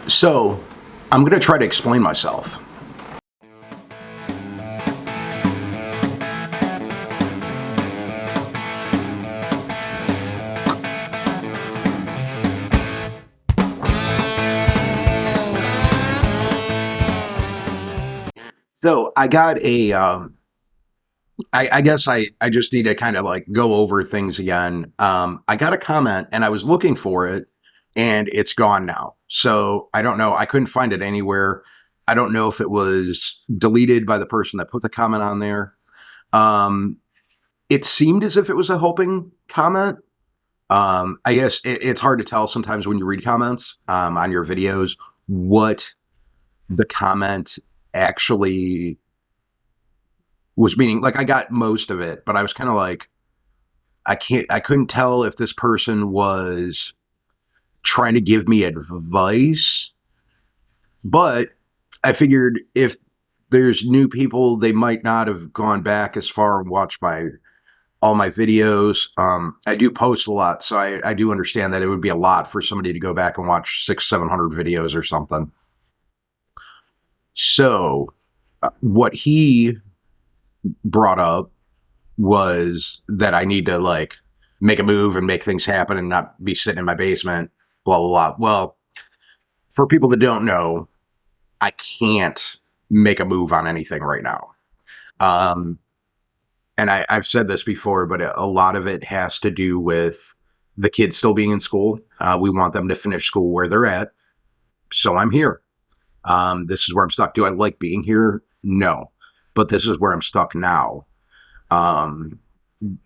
So I'm going to try to explain myself. So I got I guess I just need to kind of like go over things again. I got a comment and I was looking for it and it's gone now. So I don't know. I couldn't find it anywhere. I don't know if it was deleted by the person that put the comment on there. Um, it seemed as if it was a helping comment. I guess it's hard to tell sometimes when you read comments on your videos what the comment actually was meaning. Like I got most of it, but I was kind of like, I couldn't tell if this person was trying to give me advice, but I figured if there's new people, they might not have gone back as far and watched all my videos. I do post a lot, so I do understand that it would be a lot for somebody to go back and watch 700 videos or something. So what he brought up was that I need to like make a move and make things happen and not be sitting in my basement, blah, blah, blah. Well, for people that don't know, I can't make a move on anything right now. Um, and I've said this before, but a lot of it has to do with the kids still being in school. We want them to finish school where they're at. So I'm here. This is where I'm stuck. Do I like being here? No. But this is where I'm stuck now. Um,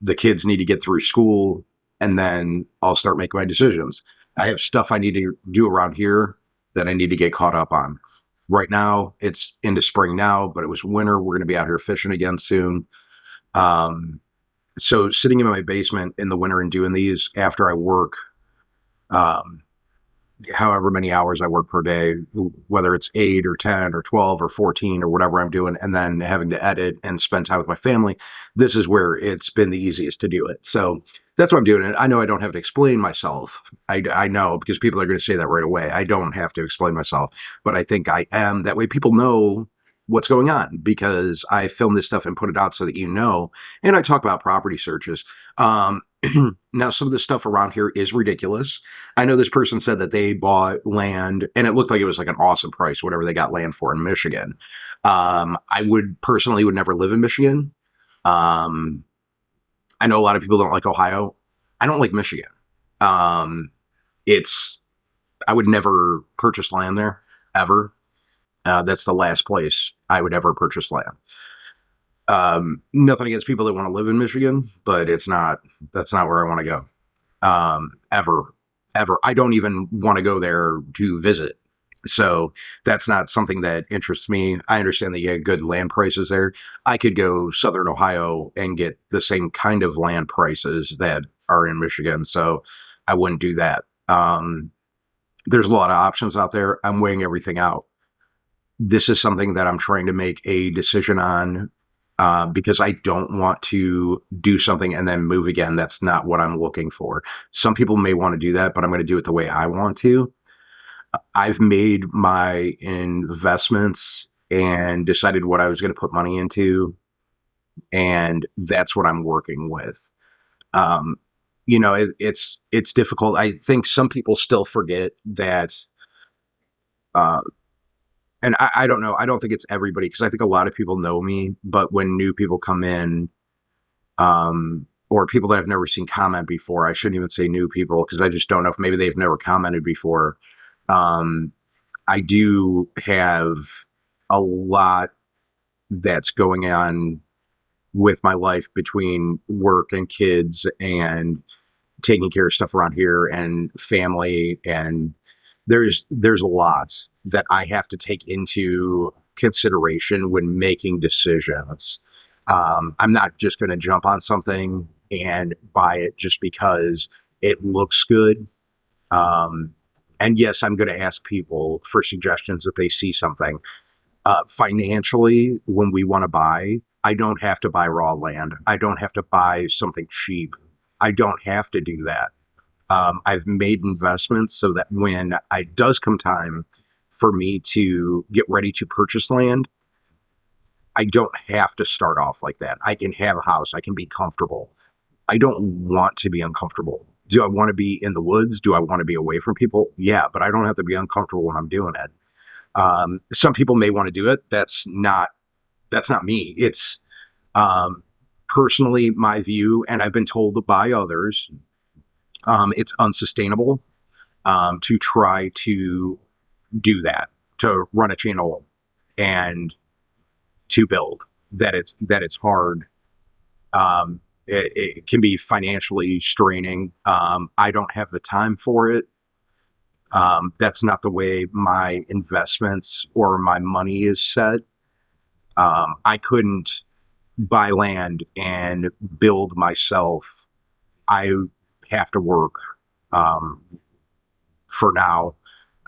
the kids need to get through school and then I'll start making my decisions. I have stuff I need to do around here that I need to get caught up on. Right now, it's into spring now, but it was winter. We're going to be out here fishing again soon. Um, so sitting in my basement in the winter and doing these after I work, um, however many hours I work per day, whether it's 8 or 10 or 12 or 14 or whatever I'm doing, and then having to edit and spend time with my family, this is where it's been the easiest to do it. So that's why I'm doing it. I know I don't have to explain myself. I know because people are going to say that right away. I don't have to explain myself, but I think I am. That way people know what's going on because I film this stuff and put it out so that you know. And I talk about property searches. Now, some of the stuff around here is ridiculous. I know this person said that they bought land and it looked like it was like an awesome price, whatever they got land for in Michigan. I would personally would never live in Michigan. Um, I know a lot of people don't like Ohio. I don't like Michigan. Um, it's, I would never purchase land there ever. That's the last place I would ever purchase land. Nothing against people that want to live in Michigan, but that's not where I want to go. Ever. I don't even want to go there to visit. So that's not something that interests me. I understand that you get good land prices there. I could go Southern Ohio and get the same kind of land prices that are in Michigan. So I wouldn't do that. There's a lot of options out there. I'm weighing everything out. This is something that I'm trying to make a decision on because I don't want to do something and then move again. That's not what I'm looking for. Some people may want to do that, but I'm going to do it the way I want to. I've made my investments and decided what I was going to put money into, and that's what I'm working with. Um, it's difficult. I think some people still forget that. Uh, and I don't know. I don't think it's everybody because I think a lot of people know me, but when new people come in, or people that I've never seen comment before, I shouldn't even say new people because I just don't know if maybe they've never commented before. Um, I do have a lot that's going on with my life between work and kids and taking care of stuff around here and family. And there's a lot that I have to take into consideration when making decisions. I'm not just going to jump on something and buy it just because it looks good. And yes, I'm going to ask people for suggestions if they see something. Financially, when we want to buy, I don't have to buy raw land. I don't have to buy something cheap. I don't have to do that. I've made investments so that when it does come time for me to get ready to purchase land, I don't have to start off like that. I can have a house. I can be comfortable. I don't want to be uncomfortable. Do I want to be in the woods? Do I want to be away from people? Yeah, but I don't have to be uncomfortable when I'm doing it. Some people may want to do it. That's not me. It's um, personally my view, and I've been told by others, it's unsustainable to try to do that, to run a channel and to build. That it's hard. It can be financially straining. I don't have the time for it. That's not the way my investments or my money is set. I couldn't buy land and build myself. I have to work um, for now.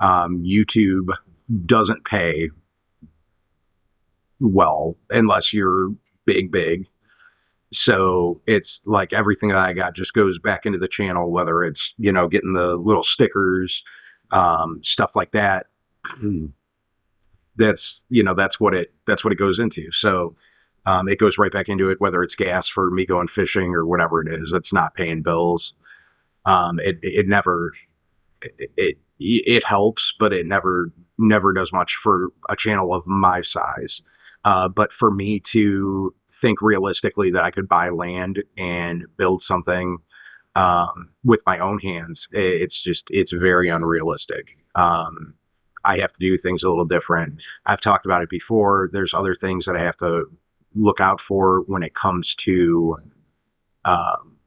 YouTube doesn't pay well unless you're big. So it's like everything that I got just goes back into the channel, whether it's, getting the little stickers, stuff like that. That's what it goes into. So it goes right back into it, whether it's gas for me going fishing or whatever it is. It's not paying bills. It never it helps, but it never does much for a channel of my size. But for me to think realistically that I could buy land and build something with my own hands, it's very unrealistic. I have to do things a little different. I've talked about it before. There's other things that I have to look out for when it comes to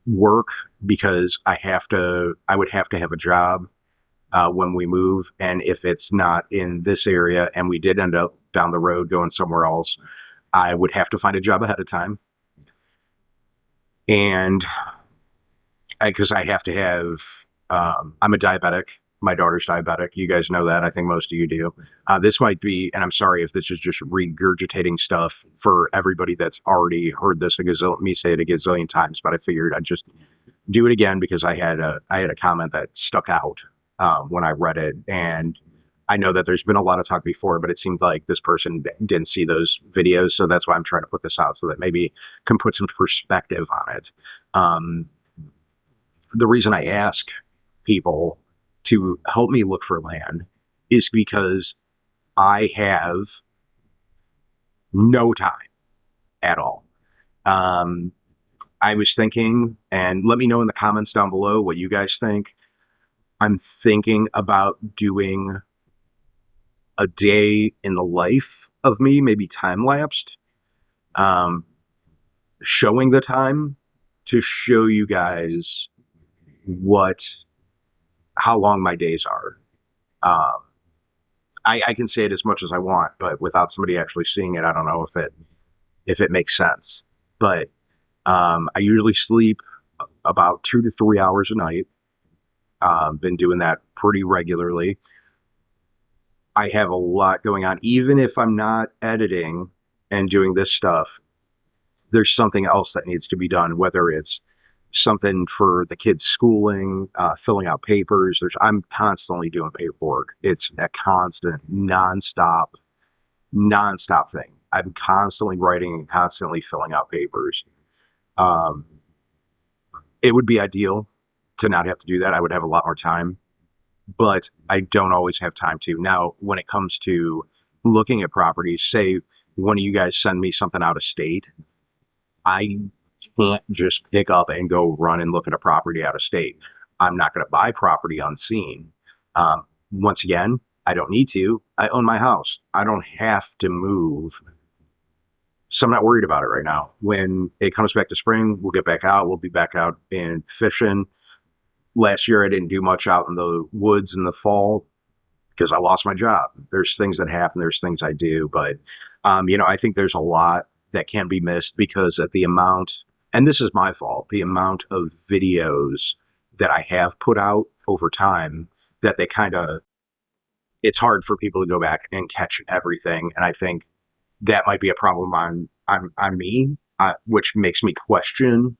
work, because I would have to have a job when we move. And if it's not in this area and we did end up down the road going somewhere else, I would have to find a job ahead of time. And because I have to have, I'm a diabetic. My daughter's diabetic. You guys know that. I think most of you do. This might be, and I'm sorry if this is just regurgitating stuff for everybody that's already heard this me say it a gazillion times, but I figured I'd just do it again because I had a comment that stuck out when I read it. And I know that there's been a lot of talk before, but it seemed like this person didn't see those videos. So that's why I'm trying to put this out so that maybe can put some perspective on it. The reason I ask people to help me look for land is because I have no time at all. I was thinking, and let me know in the comments down below what you guys think. I'm thinking about doing a day in the life of me, maybe time lapsed, showing the time to show you guys how long my days are. I can say it as much as I want, but without somebody actually seeing it, I don't know if it makes sense. But I usually sleep about 2 to 3 hours a night. Been doing that pretty regularly. I have a lot going on. Even if I'm not editing and doing this stuff, there's something else that needs to be done, whether it's something for the kids' schooling, filling out papers. I'm constantly doing paperwork. It's a constant, nonstop thing. I'm constantly writing and constantly filling out papers. It would be ideal to not have to do that. I would have a lot more time, but I don't always have time to. Now, when it comes to looking at properties, say one of you guys send me something out of state, I can't just pick up and go run and look at a property out of state. I'm not going to buy property unseen. Once again, I don't need to. I own my house. I don't have to move. So I'm not worried about it right now. When it comes back to spring, we'll get back out. We'll be back out and fishing. Last year, I didn't do much out in the woods in the fall because I lost my job. There's things that happen. There's things I do. But, I think there's a lot that can be missed because at the amount, and this is my fault, the amount of videos that I have put out over time that it's hard for people to go back and catch everything. And I think that might be a problem on me, which makes me question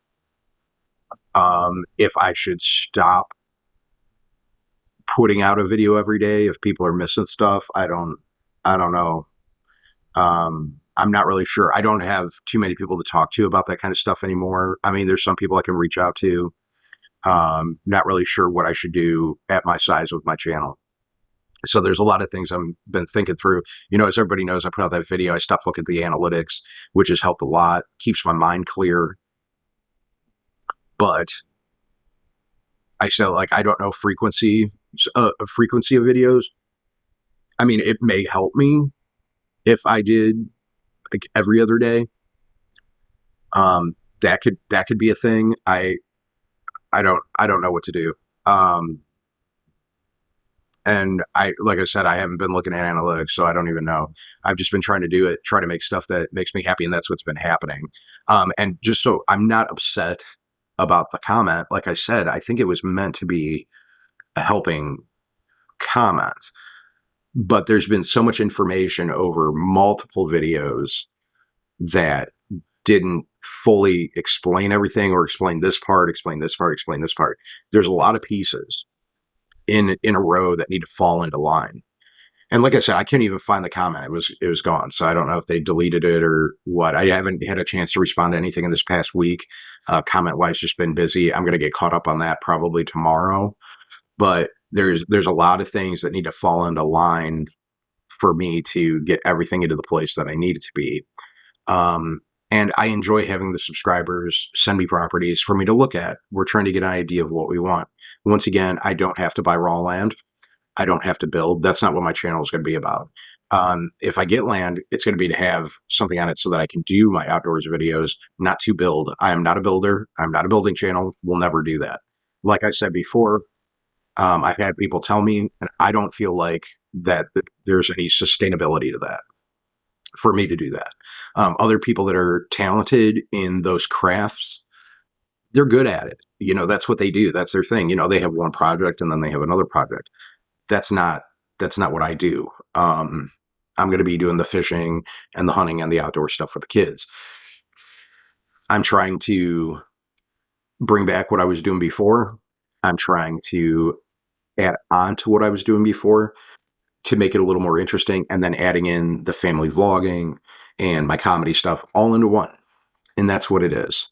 if I should stop putting out a video every day if people are missing stuff. I don't know. I'm not really sure. I don't have too many people to talk to about that kind of stuff anymore. I mean, there's some people I can reach out to. Not really sure what I should do at my size with my channel. So there's a lot of things I've been thinking through. You know, as everybody knows, I put out that video. I stopped looking at the analytics, which has helped a lot, keeps my mind clear. But I said, like, I don't know frequency of videos. I mean, it may help me if I did like every other day. That could be a thing. I don't know what to do. Um, and like I said, I haven't been looking at analytics, so I don't even know. I've just been trying to do it, try to make stuff that makes me happy, and that's what's been happening. And just so I'm not upset about the comment, like I said, I think it was meant to be a helping comment. But there's been so much information over multiple videos that didn't fully explain everything, or explain this part, explain this part, explain this part. There's a lot of pieces in a row that need to fall into line. And like I said, I couldn't even find the comment. It was gone. So I don't know if they deleted it or what. I haven't had a chance to respond to anything in this past week. Comment wise, just been busy. I'm going to get caught up on that probably tomorrow. But there's a lot of things that need to fall into line for me to get everything into the place that I need it to be. And I enjoy having the subscribers send me properties for me to look at. We're trying to get an idea of what we want. Once again, I don't have to buy raw land. I don't have to build. That's not what my channel is going to be about. If I get land, it's going to be to have something on it so that I can do my outdoors videos, not to build. I am not a builder. I'm not a building channel. We'll never do that. Like I said before, I've had people tell me, and I don't feel like that there's any sustainability to that for me to do that. Other people that are talented in those crafts, they're good at it. You know, that's what they do. That's their thing. You know, they have one project and then they have another project. That's not what I do. I'm going to be doing the fishing and the hunting and the outdoor stuff for the kids. I'm trying to bring back what I was doing before. I'm trying to add on to what I was doing before to make it a little more interesting, and then adding in the family vlogging and my comedy stuff all into one. And that's what it is.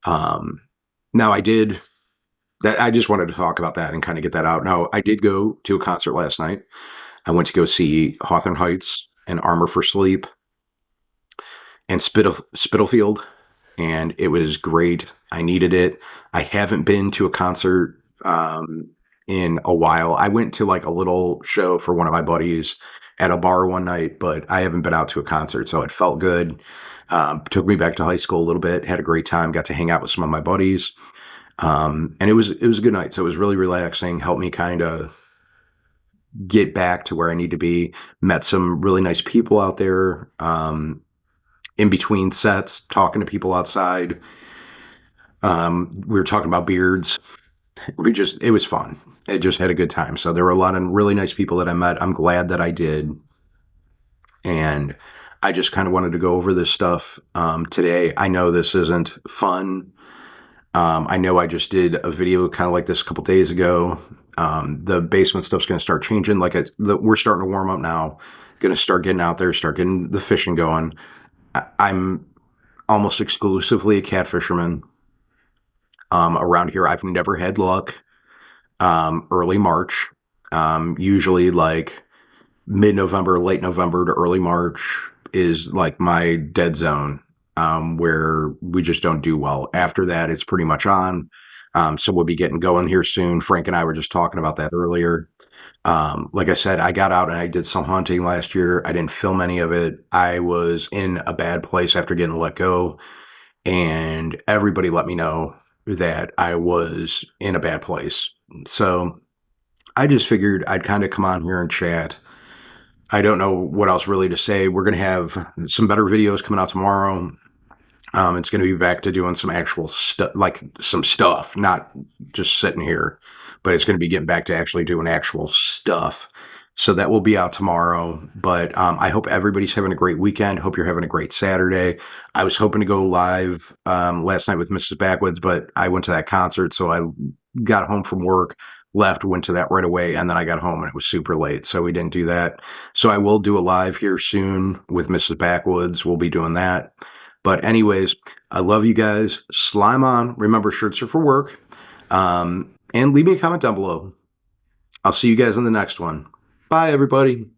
Now I just wanted to talk about that and kind of get that out. Now, I did go to a concert last night. I went to go see Hawthorne Heights and Armor for Sleep and Spitalfield, and it was great. I needed it. I haven't been to a concert in a while. I went to like a little show for one of my buddies at a bar one night, but I haven't been out to a concert, so it felt good. Took me back to high school a little bit, had a great time, got to hang out with some of my buddies. And it was a good night. So it was really relaxing, helped me kind of get back to where I need to be. Met some really nice people out there, in between sets, talking to people outside. We were talking about beards. It was fun. It just had a good time. So there were a lot of really nice people that I met. I'm glad that I did. And I just kind of wanted to go over this stuff today. I know this isn't fun. I know I just did a video kind of like this a couple days ago. The basement stuff's going to start changing. We're starting to warm up now. Going to start getting out there, start getting the fishing going. I'm almost exclusively a cat fisherman. Around here, I've never had luck. Early March, usually like mid-November, late November to early March is like my dead zone, where we just don't do well. After that, it's pretty much on. So we'll be getting going here soon. Frank and I were just talking about that earlier. Like I said, I got out and I did some hunting last year. I didn't film any of it. I was in a bad place after getting let go, and everybody let me know that I was in a bad place. So I just figured I'd kind of come on here and chat. I don't know what else really to say. We're going to have some better videos coming out tomorrow. It's going to be back to doing some actual stuff, like some stuff, not just sitting here, but it's going to be getting back to actually doing actual stuff. So that will be out tomorrow. But I hope everybody's having a great weekend. Hope you're having a great Saturday. I was hoping to go live last night with Mrs. Backwoods, but I went to that concert, so I got home from work left, went to that right away, and then I got home and it was super late, so we didn't do that. So I will do a live here soon with Mrs. Backwoods. We'll be doing that. But anyways, I love you guys. Slime on. Remember, shirts are for work. And leave me a comment down below. I'll see you guys in the next one. Bye, everybody.